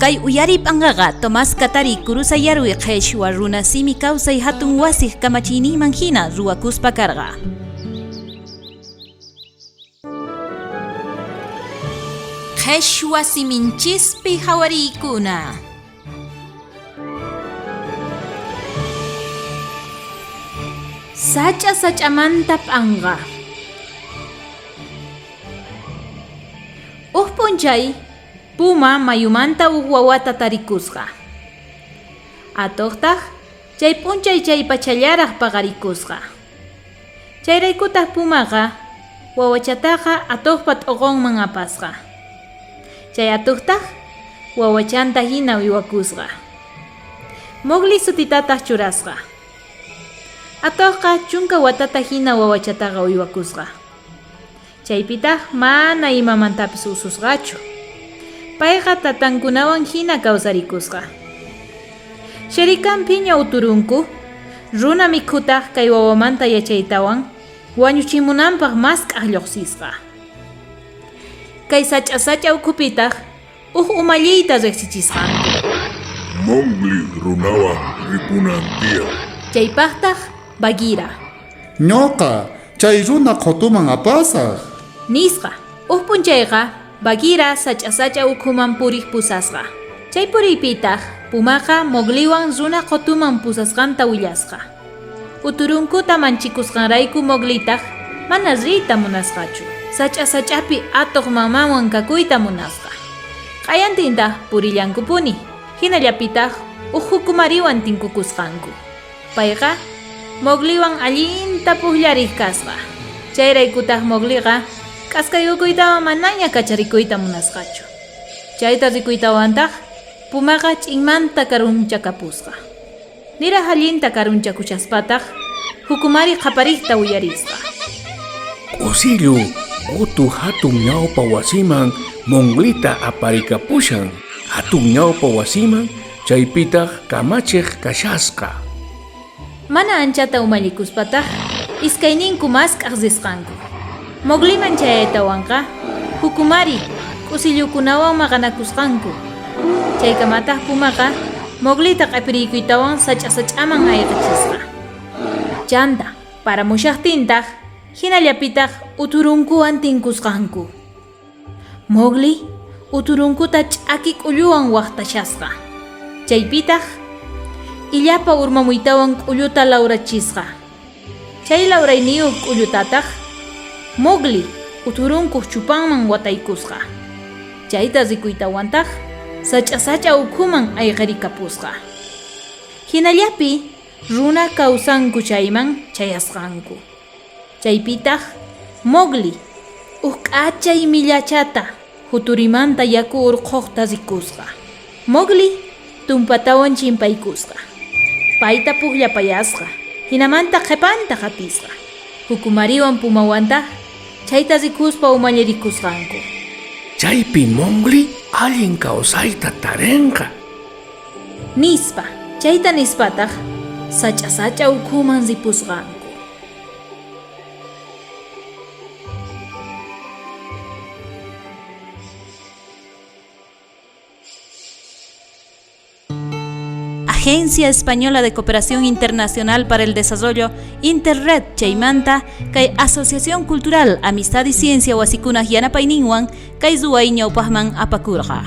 Kay uyarip angaga Tomas Katari kurusayarwi qheshwa runa simi kawsay hatun wasih kamachini manhina ruwakuspa karga. Qheshwa siminchispi hawarikuna. Sacha p'anga. P'unchay puma mayumanta wawata tarikusqa. Atuqtaq chay p'unchay chay pachallaraq paqarikusqa. Chayraykutaq pumaqa wawachataqa atuqpa t'uqunman apasqa. Chay atuqtaq wawachanta hina wiwakusqa. Mowgli sutitataq churasqa. Atuqqa chunka watata hina wawachataqa wiwakusqa. Chaypitaq mana imamantapis ususqachu. Payqa tatankunawan hina kawsarikusqa. Sharikanpi ñawturunku runa mikhutaq kay wawamanta yachaytawan wañuchimunanpaq mas k'aqlluqsisqa. Kay sacha ukhupitaq umalliyta riqsichisqanku. Mowgli runawan ripunantiya. Chaypaqtaq Bagheera. Ñoqa chay runa qhutuman apasaq. Nisqa p'unchayqa Bagheera sacha ukhuman puriq pusasqa. Chay puriypitaq pumaqa Mowgliwan runa qhutuman pusasqanta willasqa. Uturunkuta manchikusqanrayku Mowglitaq mana riyta munasqachu. Sachapi atuq mamawan kakuyta munasqa. Qayantintaq purillankupuni. Hinallapitaq hukumariwan tinkukusqanku. Payqa Mowgliwan allinta pukllariq kasqa. Chayraykutaq Mowgliqa k'askayukuytawan manaña kacharikuyta munasqachu. Chayta rikuytawantaq pumaqa ch'inmanta karunchakapusqa. Niraq allinta karunchakuchaspataq hukumari qapariqta willarisqa. Usillu utu hatun ñawpa wasiman Mowglita aparikapushan. Hatun ñawpa wasiman chaypitaq kamachiq kashasqa. Mana anchata umalikuspataq iskayninku mas k'aqsisqanku. Mowgliman chayaytawanqa hukumari k'usillukunawan maqanakusqanku. Chaykamataq pumaqa Mowglita q'ipiriykuytawan sach'aman ayqichisqa. Chanta paramushaqtintaq hinallapitaq uturunkuwan tinkusqanku. Mowgli uturunkuta ch'aki k'ulluwan waqtashasqa. Chaypitaq illapa urmamuytawan k'ulluta lawrachisqa. Chay lawrayniyuq k'ullutataq Mowgli uturunkuq chupanman wataykusqa. Chayta rikuytawantaq sacha ukhuman ayqarikapusqa. Hinallapi runa kawsanku chayman chayasqanku. Chaypitaq Mowgli k'achay millachata huturimanta yaku urquqta rikusqa. Mowgli tumpatawan chimpaykusqa. Payta pukllapayasqa. Hinamanta qhipanta qatisqa. Hukumariwan pumawantaq chayta rikuspa umallarikusqanku. Chaypi Mowgli allin kawsayta tarinqa. Nispa chayta nispataq sacha ukhuman ripusqanku. Agencia Española de Cooperación Internacional para el Desarrollo Interred chaymanta kay Asociación Cultural Amistad y Ciencia wasikunaj yanapayninwan kay zuway ñawpaqman apakurqa.